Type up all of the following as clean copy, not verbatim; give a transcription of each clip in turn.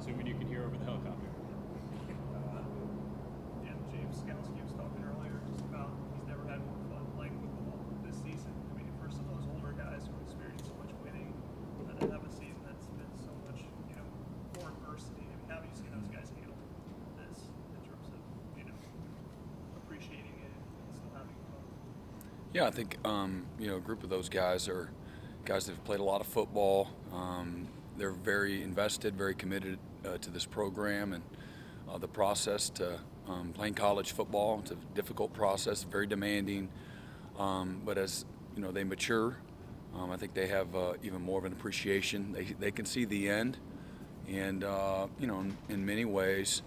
assuming you can hear over the helicopter. And James Skalski was talking earlier just about he's never had more fun playing football this season. I mean, for some of those older guys who experienced so much winning, and then have a season that's been so much, more adversity. I mean, how have you seen those guys handle this in terms of, appreciating it and still having fun? Yeah, I think a group of those guys are guys that have played a lot of football. They're very invested, very committed to this program and the process to playing college football. It's a difficult process, very demanding. But as they mature, I think they have even more of an appreciation. They can see the end, and in many ways,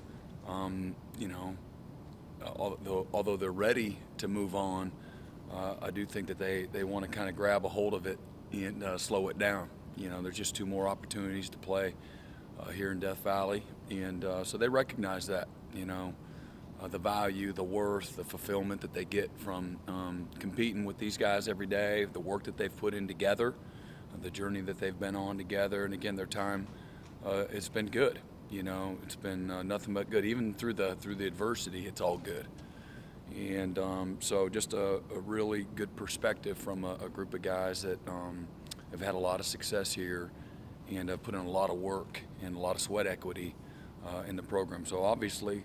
although they're ready to move on, I do think that they want to kind of grab a hold of it and slow it down. There's just two more opportunities to play here in Death Valley, and so they recognize that, the value, the worth, the fulfillment that they get from competing with these guys every day, the work that they've put in together, the journey that they've been on together, and again, their time, it's been good. It's been nothing but good. Even through the adversity, it's all good. And so just a really good perspective from a group of guys that have had a lot of success here and have put in a lot of work and a lot of sweat equity in the program. So obviously,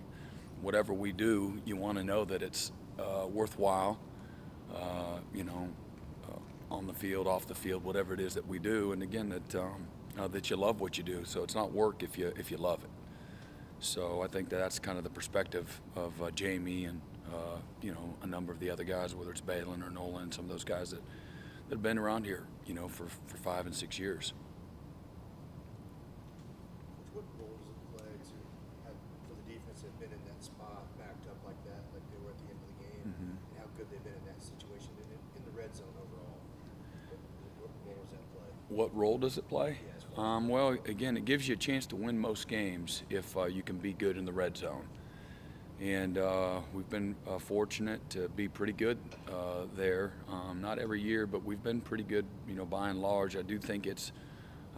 whatever we do, you want to know that it's worthwhile, on the field, off the field, whatever it is that we do. And again, that you love what you do. So it's not work if you love it. So I think that's kind of the perspective of Jamie and a number of the other guys, whether it's Balin or Nolan, some of those guys that have been around here, for 5 and 6 years. What role does it play for the defense to have been in that spot, backed up like that, like they were at the end of the game, and how good they've been in that situation and in the red zone overall? What role does that play? What role does it play? Yes. Well, again, it gives you a chance to win most games if you can be good in the red zone. And we've been fortunate to be pretty good there. Not every year, but we've been pretty good, by and large. I do think it's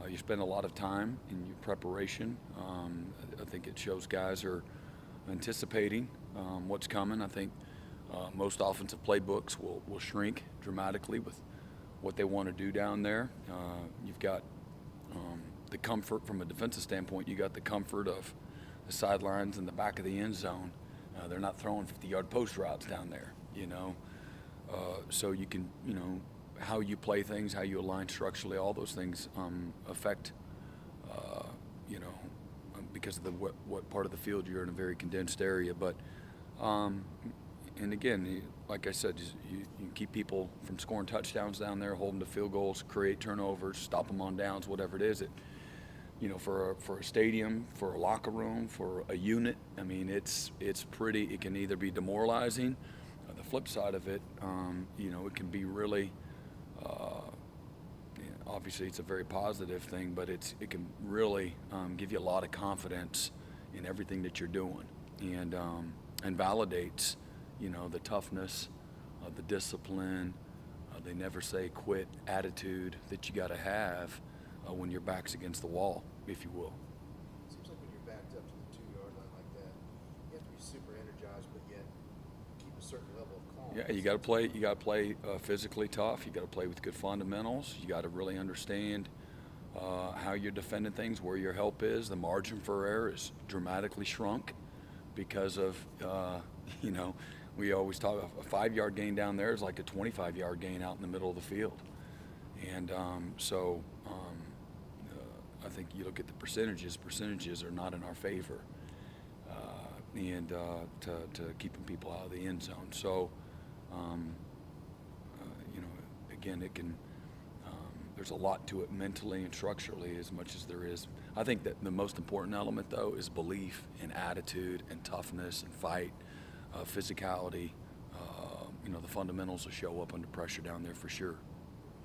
you spend a lot of time in your preparation. I think it shows guys are anticipating what's coming. I think most offensive playbooks will shrink dramatically with what they want to do down there. You've got the comfort from a defensive standpoint. You got the comfort of the sidelines and the back of the end zone. They're not throwing 50-yard post routes down there, so you can, how you play things, how you align structurally, all those things affect, because of what part of the field you're in, a very condensed area. But, and again, like I said, you keep people from scoring touchdowns down there, hold them to field goals, create turnovers, stop them on downs, whatever it is. For a stadium, for a locker room, for a unit, I mean, it's pretty. It can either be demoralizing. The flip side of it, it can be really. Obviously, it's a very positive thing, but it can really give you a lot of confidence in everything that you're doing, and validates, the toughness, the discipline, they never say quit attitude that you got to have when your back's against the wall, if you will. It seems like when you're backed up to the 2-yard line like that, you have to be super energized, but yet keep a certain level of calm. Yeah, you got to play. You got to play physically tough. You got to play with good fundamentals. You got to really understand how you're defending things, where your help is. The margin for error is dramatically shrunk because of, we always talk a 5-yard gain down there is like a 25-yard gain out in the middle of the field, and I think you look at the percentages. Percentages are not in our favor, and to keeping people out of the end zone. So, again, it can. There's a lot to it mentally and structurally, as much as there is. I think that the most important element, though, is belief and attitude and toughness and fight, physicality. The fundamentals will show up under pressure down there for sure.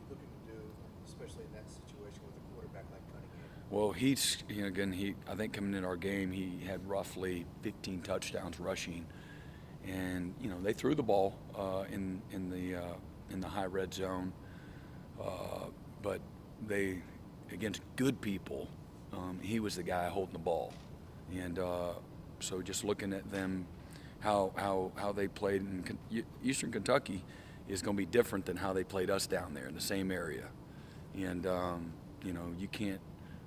What are you looking to do, especially in that situation with a quarterback like Cunningham? Well, I think coming into our game, he had roughly 15 touchdowns rushing, and they threw the ball in the high red zone, but they, against good people, he was the guy holding the ball. And so just looking at them, how they played in Eastern Kentucky is going to be different than how they played us down there in the same area. And, you can't,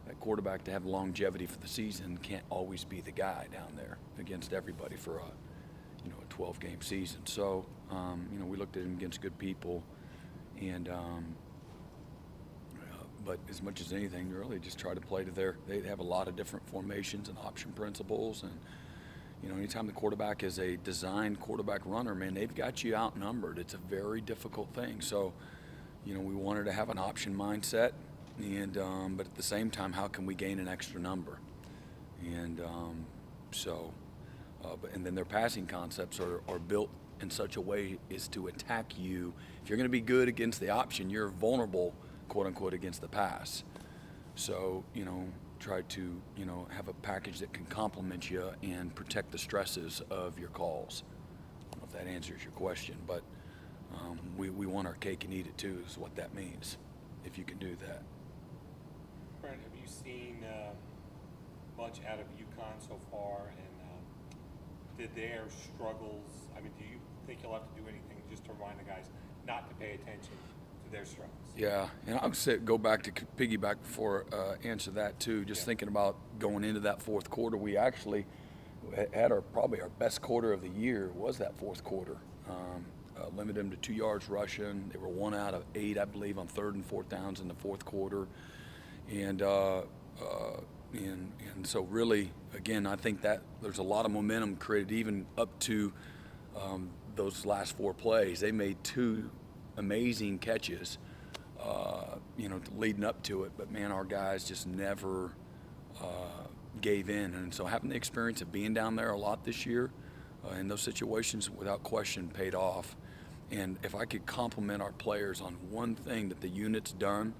that quarterback to have longevity for the season can't always be the guy down there against everybody for a 12-game season. So, we looked at him against good people. And, but as much as anything, really just try to play to they have a lot of different formations and option principles. And, anytime the quarterback is a designed quarterback runner, man, they've got you outnumbered. It's a very difficult thing. So, we wanted to have an option mindset. And, but at the same time, how can we gain an extra number? And and then their passing concepts are built in such a way is to attack you. If you're going to be good against the option, you're vulnerable, quote unquote, against the pass. So, try to, have a package that can complement you and protect the stresses of your calls. I don't know if that answers your question, but we want our cake and eat it too, is what that means, if you can do that. Brent, have you seen much out of UConn so far, and did their struggles, do you think you'll have to do anything just to remind the guys not to pay attention to their struggles? Yeah, and I would say go back to piggyback before answer that too. Just thinking about going into that fourth quarter, we actually had probably our best quarter of the year was that fourth quarter. Limited them to 2 yards rushing. They were 1 out of 8, I believe, on 3rd and 4th downs in the fourth quarter, and so really, again, I think that there's a lot of momentum created even up to those last 4 plays. They made 2 amazing catches, leading up to it. But, man, our guys just never gave in. And so having the experience of being down there a lot this year in those situations, without question, paid off. And if I could compliment our players on one thing that the unit's done,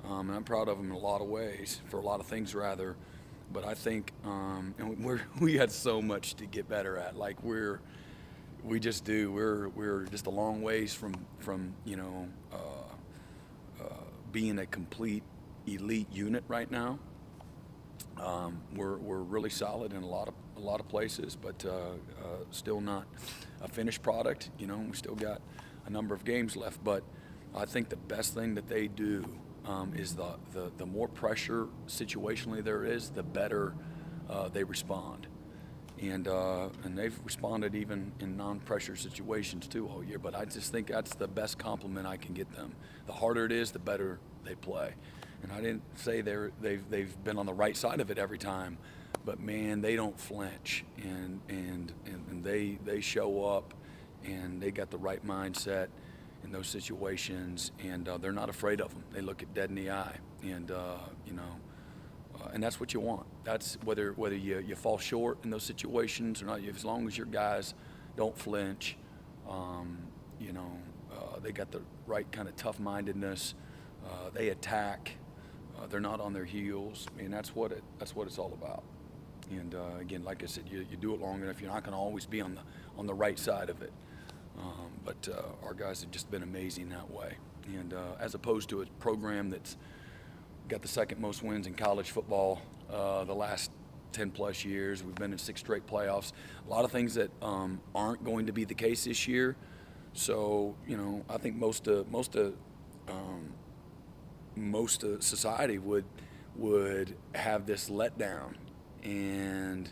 and I'm proud of them in a lot of ways, for a lot of things rather, but I think and we had so much to get better at. Like we just do. We're just a long ways from being a complete elite unit right now. We're really solid in a lot of places, but still not a finished product. We still got a number of games left. But I think the best thing that they do is the more pressure situationally there is, the better they respond. And they've responded even in non-pressure situations too all year. But I just think that's the best compliment I can get them. The harder it is, the better they play. And I didn't say they've been on the right side of it every time, but man, they don't flinch, and they show up, and they got the right mindset in those situations, and they're not afraid of them. They look it dead in the eye, and and that's what you want. That's whether you fall short in those situations or not. As long as your guys don't flinch, they got the right kind of tough-mindedness. They attack. They're not on their heels. I mean, that's what it's all about. And again, like I said, you do it long enough, you're not going to always be on the right side of it. But our guys have just been amazing that way. And as opposed to a program that's got the second most wins in college football the last 10 plus years. We've been in 6 straight playoffs. A lot of things that aren't going to be the case this year. So I think most of society would have this letdown and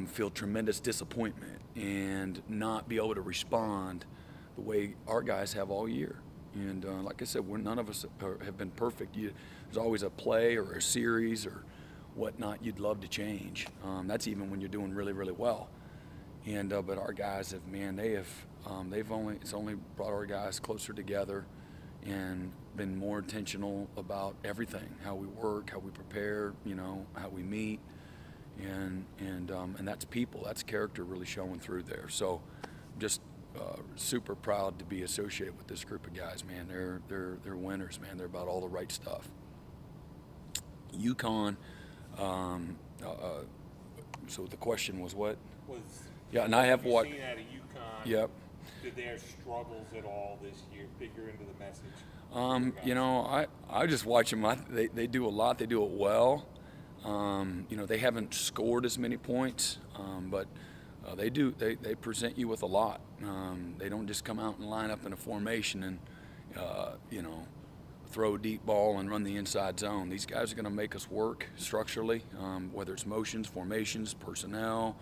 feel tremendous disappointment and not be able to respond the way our guys have all year. And like I said, none of us have been perfect. There's always a play or a series or whatnot you'd love to change. That's even when you're doing really, really well. And but our guys have, man, it's only brought our guys closer together and been more intentional about everything, how we work, how we prepare, how we meet, and that's people, that's character really showing through there. So just super proud to be associated with this group of guys, man. They're winners, man. They're about all the right stuff. UConn, so the question was what? Yeah, and I have what? Seen out of UConn, yep. Did their struggles at all this year figure into the message? I just watch them. They do a lot. They do it well. They haven't scored as many points, but they present you with a lot. They don't just come out and line up in a formation and throw a deep ball and run the inside zone. These guys are going to make us work structurally, whether it's motions, formations, personnel.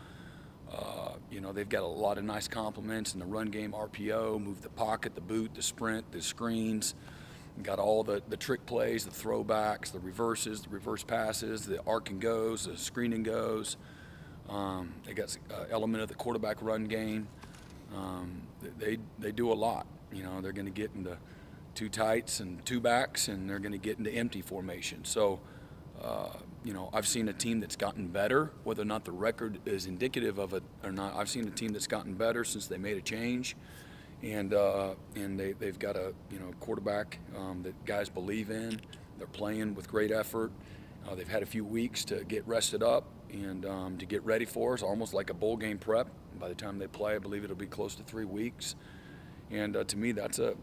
They've got a lot of nice complements in the run game, RPO, move the pocket, the boot, the sprint, the screens. Got all the trick plays, the throwbacks, the reverses, the reverse passes, the arc and goes, the screen and goes. They got element of the quarterback run game. They do a lot. They're going to get into two tights and two backs, and they're going to get into empty formation. So, I've seen a team that's gotten better, whether or not the record is indicative of it or not. I've seen a team that's gotten better since they made a change. And they've got a quarterback that guys believe in. They're playing with great effort. They've had a few weeks to get rested up and to get ready for us, almost like a bowl game prep. By the time they play, I believe it'll be close to 3 weeks. And to me, that's a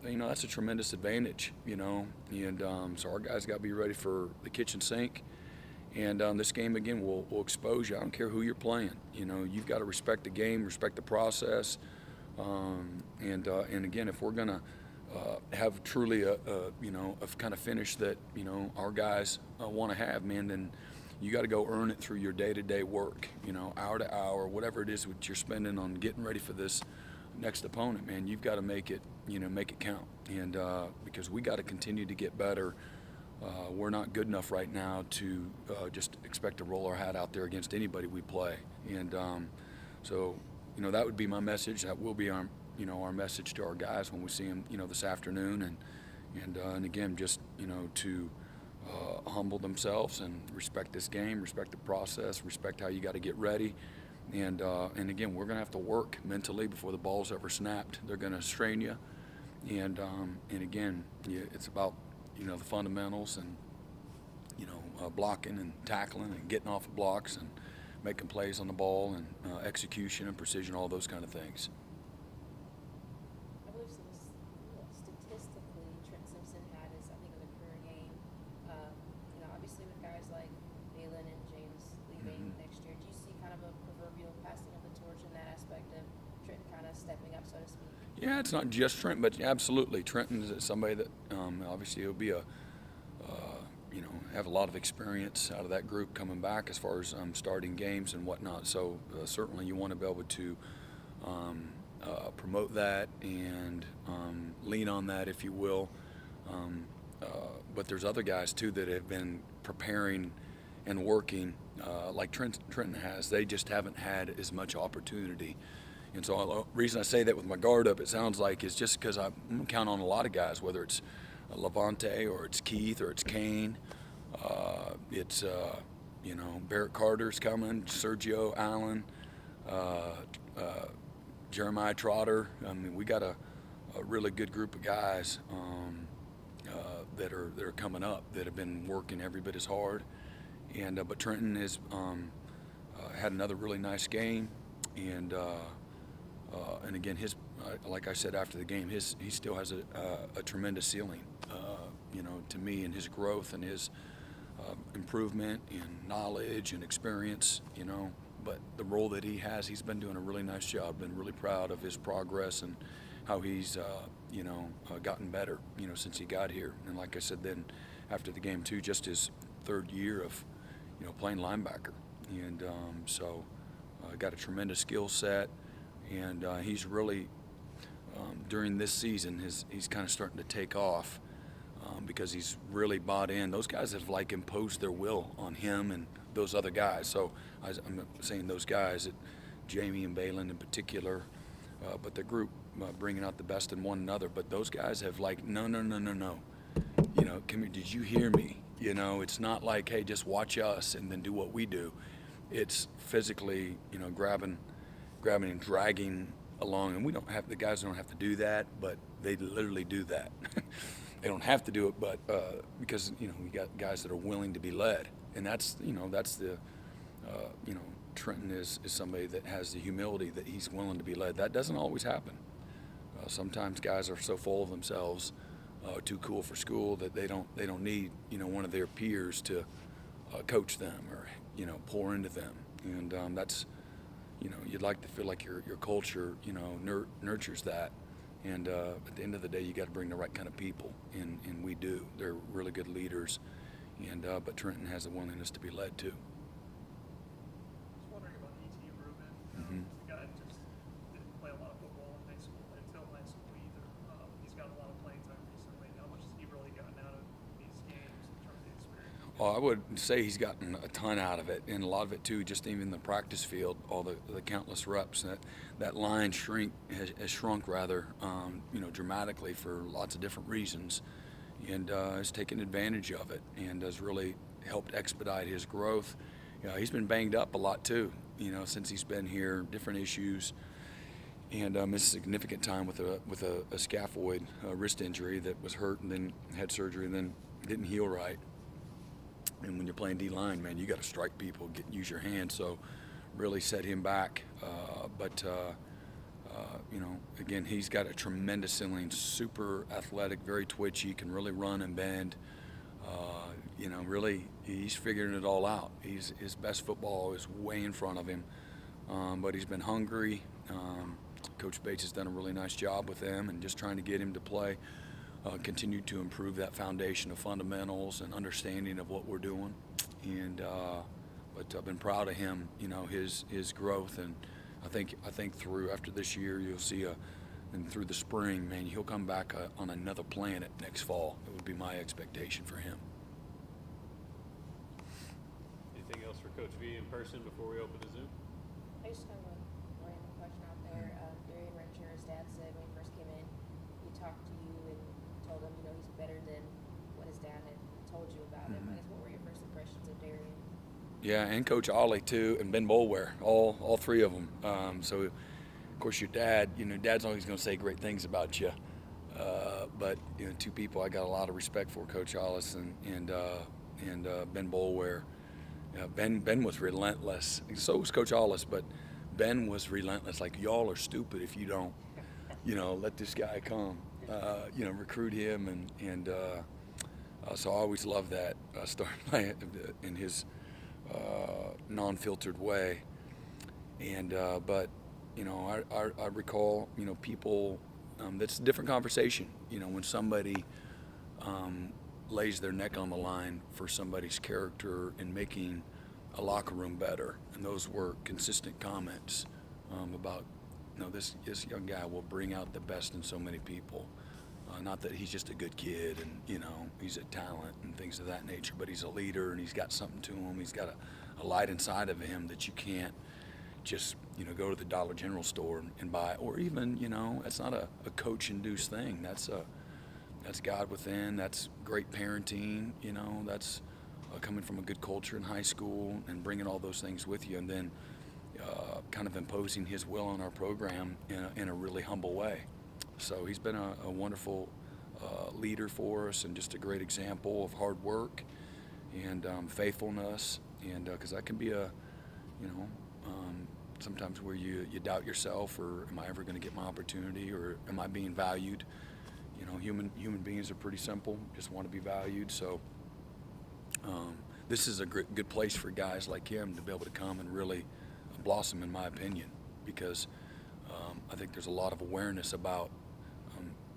tremendous advantage. And so our guys got to be ready for the kitchen sink. And this game again will expose you. I don't care who you're playing. You've got to respect the game, respect the process. And again, if we're gonna have truly a kind of finish that our guys want to have, man, then you got to go earn it through your day-to-day work, hour to hour, whatever it is that you're spending on getting ready for this next opponent, man. You've got to make it count, and because we got to continue to get better. We're not good enough right now to just expect to roll our hat out there against anybody we play, and so. That would be my message. That will be our message to our guys when we see them, this afternoon, and again, just to humble themselves and respect this game, respect the process, respect how you got to get ready, and again, we're gonna have to work mentally before the ball's ever snapped. They're gonna strain you, and again, it's about the fundamentals and blocking and tackling and getting off of blocks and making plays on the ball and execution and precision, all those kind of things. I believe statistically, Trent Simpson had his, I think, in the career game. Obviously with guys like Balin and James leaving next year, do you see kind of a proverbial passing of the torch in that aspect of Trent kind of stepping up, so to speak? Yeah, it's not just Trent, but absolutely. Trenton is somebody that obviously he'll be have a lot of experience out of that group coming back as far as starting games and whatnot. So certainly you want to be able to promote that and lean on that, if you will. But there's other guys too that have been preparing and working like Trenton has. They just haven't had as much opportunity. And so the reason I say that with my guard up, it sounds like, is just because I'm counting on a lot of guys, whether it's Levante or it's Keith or it's Kane. It's Barrett Carter's coming, Sergio Allen, Jeremiah Trotter. I mean, we got a really good group of guys that are coming up that have been working every bit as hard. And but Trenton has had another really nice game, and again, like I said after the game, he still has a tremendous ceiling. To me, in his growth and his improvement in knowledge and experience, but the role that he has, he's been doing a really nice job. Been really proud of his progress and how he's, gotten better, since he got here. And like I said, then after the game too, just his third year of, playing linebacker, and so got a tremendous skill set, and he's really during this season, he's kind of starting to take off. Because he's really bought in. Those guys have imposed their will on him and those other guys. So I'm saying those guys, Jamie and Balin in particular, but the group bringing out the best in one another. But those guys have no. Come here, did you hear me? It's not like, hey, just watch us and then do what we do. It's physically, grabbing and dragging along. And the guys don't have to do that, but they literally do that. They don't have to do it, but because we got guys that are willing to be led, and that's the Trenton is somebody that has the humility that he's willing to be led. That doesn't always happen. Sometimes guys are so full of themselves, too cool for school, that they don't need one of their peers to coach them or pour into them, and that's you'd like to feel like your culture nurtures that, and at the end of the day you got to bring the right kind of people, and we do. They're really good leaders, and but Trenton has the willingness to be led too. Just wondering about E.T. Rubin. Mhm. The guy just didn't play a lot of football in high school until high school either. He's got a lot of playing time recently. How much has he really gotten out of these games in terms of the experience? Well, I would say he's gotten a ton out of it, and a lot of it too, just even the practice field, all the countless reps. That line has shrunk rather, dramatically for lots of different reasons, and has taken advantage of it, and has really helped expedite his growth. He's been banged up a lot too, since he's been here, different issues, and missed significant time with a scaphoid wrist injury that was hurt, and then had surgery, and then didn't heal right. And when you're playing D-line, man, you got to strike people, use your hands. So really set him back. But again, he's got a tremendous ceiling, super athletic, very twitchy, can really run and bend. Really, he's figuring it all out. His best football is way in front of him. But he's been hungry. Coach Bates has done a really nice job with him and just trying to get him to play. Continue to improve that foundation of fundamentals and understanding of what we're doing, and but I've been proud of him, his growth, and I think through after this year you'll see and through the spring, man, he'll come back on another planet next fall. It would be my expectation for him. Anything else for Coach V in person before we open the Zoom? I just have a random question out there. Darian Rencher, his dad said when he first came in, he talked to you and told him, he's better than what his dad had told you about him. I guess, what were your first impressions of Darian? Yeah, and Coach Ollie too, and Ben Bolware, all three of them. So, of course, your dad, Dad's always going to say great things about you. But two people I got a lot of respect for, Coach Ollis and Ben Bolware. Ben was relentless. So was Coach Ollis, but Ben was relentless. Like, y'all are stupid if you don't, let this guy come. Recruit him, and so I always loved that. Starting playing in his non-filtered way, and but I recall people. That's a different conversation. When somebody lays their neck on the line for somebody's character and making a locker room better, and those were consistent comments about. This young guy will bring out the best in so many people. Not that he's just a good kid and, he's a talent and things of that nature, but he's a leader and he's got something to him. He's got a light inside of him that you can't just, go to the Dollar General store and buy. Or even, that's not a coach-induced thing. That's God within. That's great parenting, That's coming from a good culture in high school and bringing all those things with you. And then kind of imposing his will on our program in a really humble way. So he's been a wonderful leader for us and just a great example of hard work and faithfulness. And because that can be sometimes where you doubt yourself, or am I ever going to get my opportunity, or am I being valued? Human beings are pretty simple, just want to be valued. So this is a good place for guys like him to be able to come and really blossom, in my opinion, because I think there's a lot of awareness about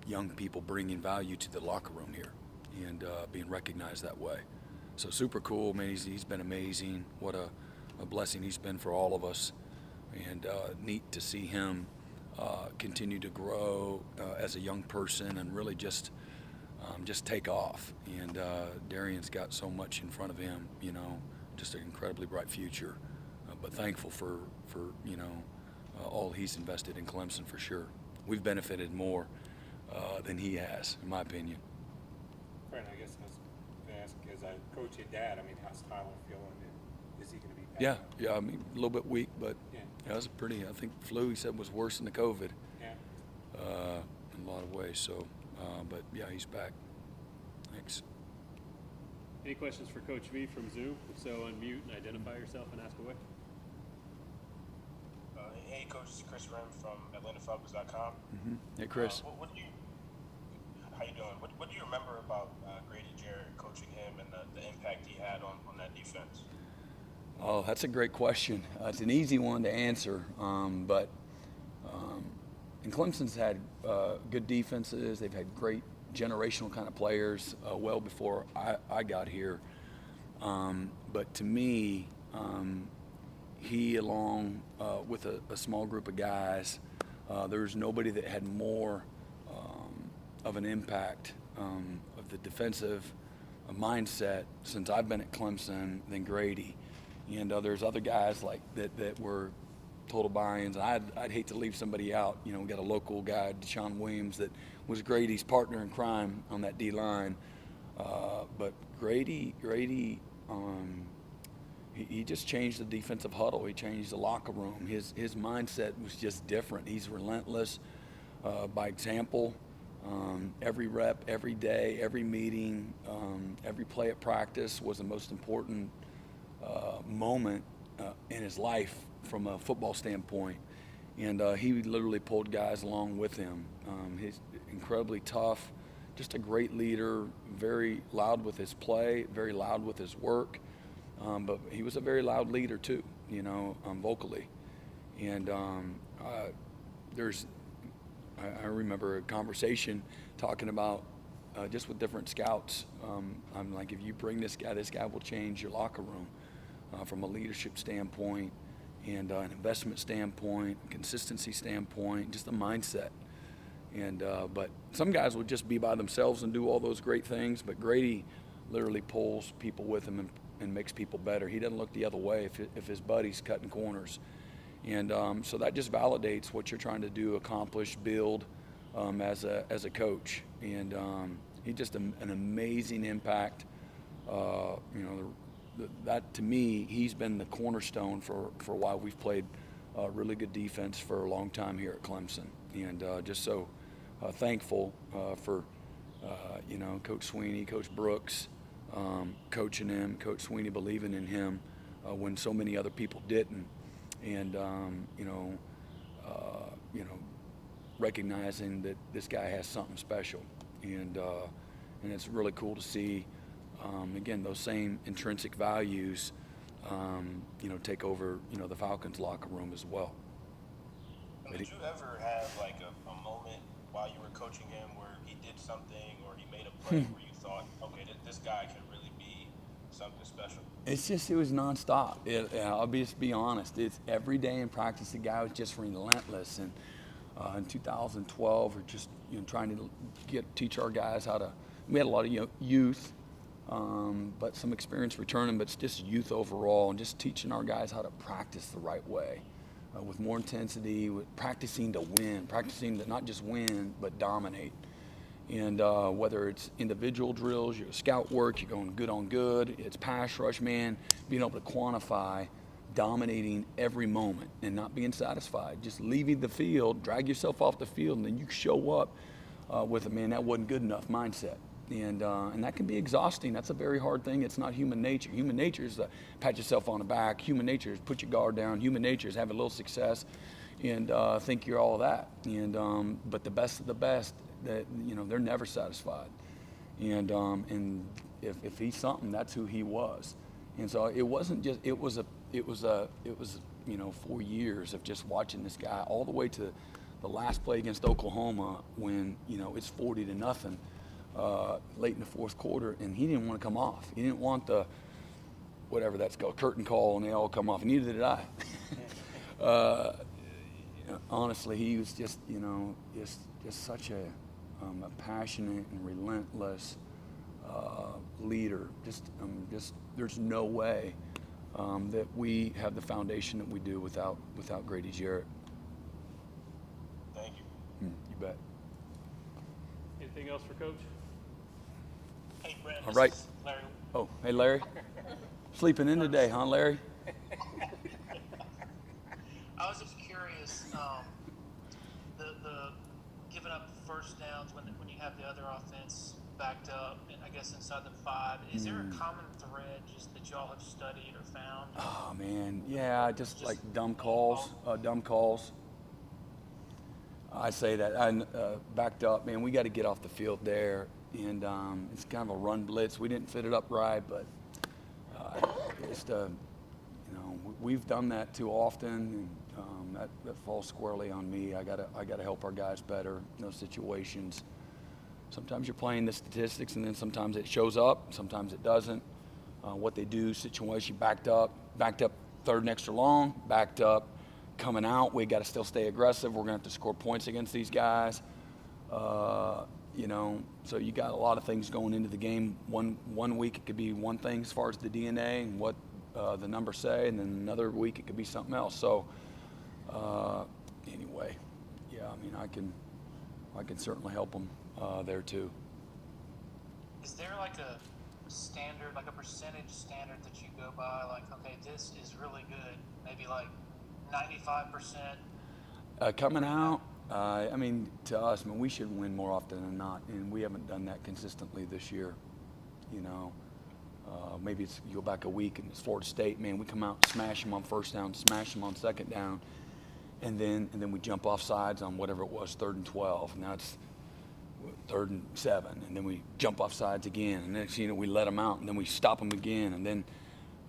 young people bringing value to the locker room here and being recognized that way. So super cool, man. He's been amazing. What a blessing he's been for all of us, and neat to see him continue to grow as a young person and really just take off. And Darian's got so much in front of him, just an incredibly bright future. But thankful for all he's invested in Clemson, for sure. We've benefited more than he has, in my opinion. Brent, I guess I was going to ask, as I coach your dad, how's Tyler feeling? And is he going to be back? Yeah, a little bit weak, but Yeah. that was I think flu, he said, was worse than the COVID Yeah. in a lot of ways. So, but yeah, he's back. Thanks. Any questions for Coach V from Zoom? If so, unmute and identify yourself and ask away. Hey, Coach, it's Chris Rem from AtlantaFalcons.com. Hey, Chris. How you doing? What do you remember about Grady Jarrett, coaching him, and the impact he had on that defense? Oh, that's a great question. It's an easy one to answer, but and Clemson's had good defenses. They've had great generational kind of players well before I got here. But to me, he, along with a small group of guys, there's nobody that had more of an impact of the defensive mindset since I've been at Clemson than Grady. And there's other guys like that were total buy-ins. I'd hate to leave somebody out. You know, we got a local guy, Deshaun Williams, that was Grady's partner in crime on that D-line. But Grady, he just changed the defensive huddle. He changed the locker room. His mindset was just different. He's relentless by example. Every rep, every day, every meeting, every play at practice was the most important moment in his life from a football standpoint. And he literally pulled guys along with him. He's incredibly tough, just a great leader, very loud with his play, very loud with his work. But he was a very loud leader too, you know, vocally. And I remember a conversation talking about just with different scouts. I'm like, if you bring this guy will change your locker room from a leadership standpoint and an investment standpoint, consistency standpoint, just a mindset. And but some guys would just be by themselves and do all those great things. But Grady literally pulls people with him and makes people better. He doesn't look the other way if his buddy's cutting corners. And so that just validates what you're trying to do, accomplish, build as a coach. And he just an amazing impact. You know, that to me, he's been the cornerstone for a while. We've played really good defense for a long time here at Clemson. And just so thankful for, you know, Coach Sweeney, Coach Brooks, coaching him, Coach Sweeney believing in him when so many other people didn't. And you know, recognizing that this guy has something special, and it's really cool to see. Again, those same intrinsic values, you know, take over, you know, the Falcons' locker room as well. And did you ever have like a moment while you were coaching him where he did something or he made a play where you thought, okay, this guy can really be something special? It was nonstop. I'll just be honest. It's every day in practice, the guy was just relentless. And in 2012, we're just, you know, trying to teach our guys how to. We had a lot of youth, but some experience returning, but it's just youth overall, and just teaching our guys how to practice the right way, with more intensity, with practicing to win, practicing to not just win but dominate. And whether it's individual drills, your scout work, you're going good on good, it's pass rush, man, being able to quantify dominating every moment and not being satisfied. Just leaving the field, drag yourself off the field, and then you show up with a, man, that wasn't good enough mindset. And that can be exhausting. That's a very hard thing. It's not human nature. Human nature is to pat yourself on the back. Human nature is put your guard down. Human nature is have a little success and think you're all of that. And but the best of the best, that, you know, they're never satisfied. And if he's something, that's who he was. And so it wasn't just, it was you know, 4 years of just watching this guy all the way to the last play against Oklahoma when, you know, it's 40-0 late in the fourth quarter, and he didn't want to come off. He didn't want the whatever that's called, curtain call, and they all come off. And neither did I. Honestly, he was just, you know, just such a passionate and relentless leader. Just there's no way that we have the foundation that we do without Grady Jarrett. Thank you. You bet. Anything else for Coach? Hey, Brent. All right. This is Larry. Oh, hey, Larry. Sleeping in today, huh, Larry? I was just curious, the giving up first downs when you have the other offense backed up, and I guess inside the 5. Is there a common thread just that y'all have studied or found? Oh man, yeah, just like dumb calls. I say that. I backed up, man. We got to get off the field there, and it's kind of a run blitz. We didn't fit it up right, but we've done that too often, and that falls squarely on me. I gotta help our guys better in those situations. Sometimes you're playing the statistics, and then sometimes it shows up, sometimes it doesn't. What they do, situation backed up, third and extra long, backed up, coming out. We got to still stay aggressive. We're gonna have to score points against these guys. So you got a lot of things going into the game. One week it could be one thing as far as the DNA and what the numbers say, and then another week it could be something else. So anyway, yeah, I mean, I can certainly help them there too. Is there like a standard, like a percentage standard that you go by? Like, okay, this is really good. Maybe like 95%. Coming out, I mean, to us, we should win more often than not, and we haven't done that consistently this year. Maybe you go back a week and it's Florida State, man, we come out, smash them on first down, smash them on second down, and then we jump off sides on whatever it was, 3rd and 12. Now it's 3rd and 7, and then we jump off sides again, and next thing you know, we let them out, and then we stop them again, and then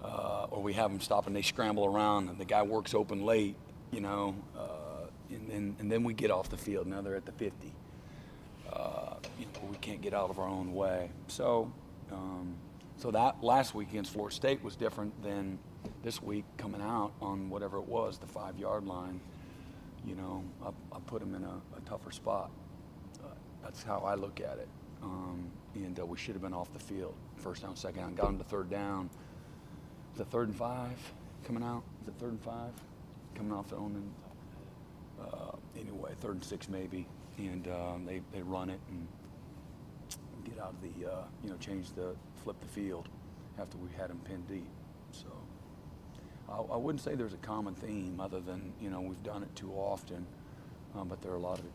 or we have them stop and they scramble around, and the guy works open late, and then we get off the field. Now they're at the 50. We can't get out of our own way. So that last week against Florida State was different than this week coming out on whatever it was, the 5-yard line. I put them in a tougher spot. That's how I look at it. And we should have been off the field. First down, second down, got them to 3rd down. Is it 3rd and 5 coming out? Is it 3rd and 5 coming off their own? Anyway, 3rd and 6 maybe, and they run it and get out of the flip the field after we had them pinned deep. So I wouldn't say there's a common theme other than we've done it too often, but there are a lot of it.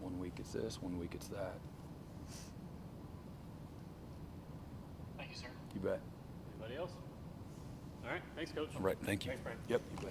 One week it's this, one week it's that. Thank you, sir. You bet. Anybody else? All right, thanks, Coach. All right, thank you. Thanks, Brent. Yep, you bet.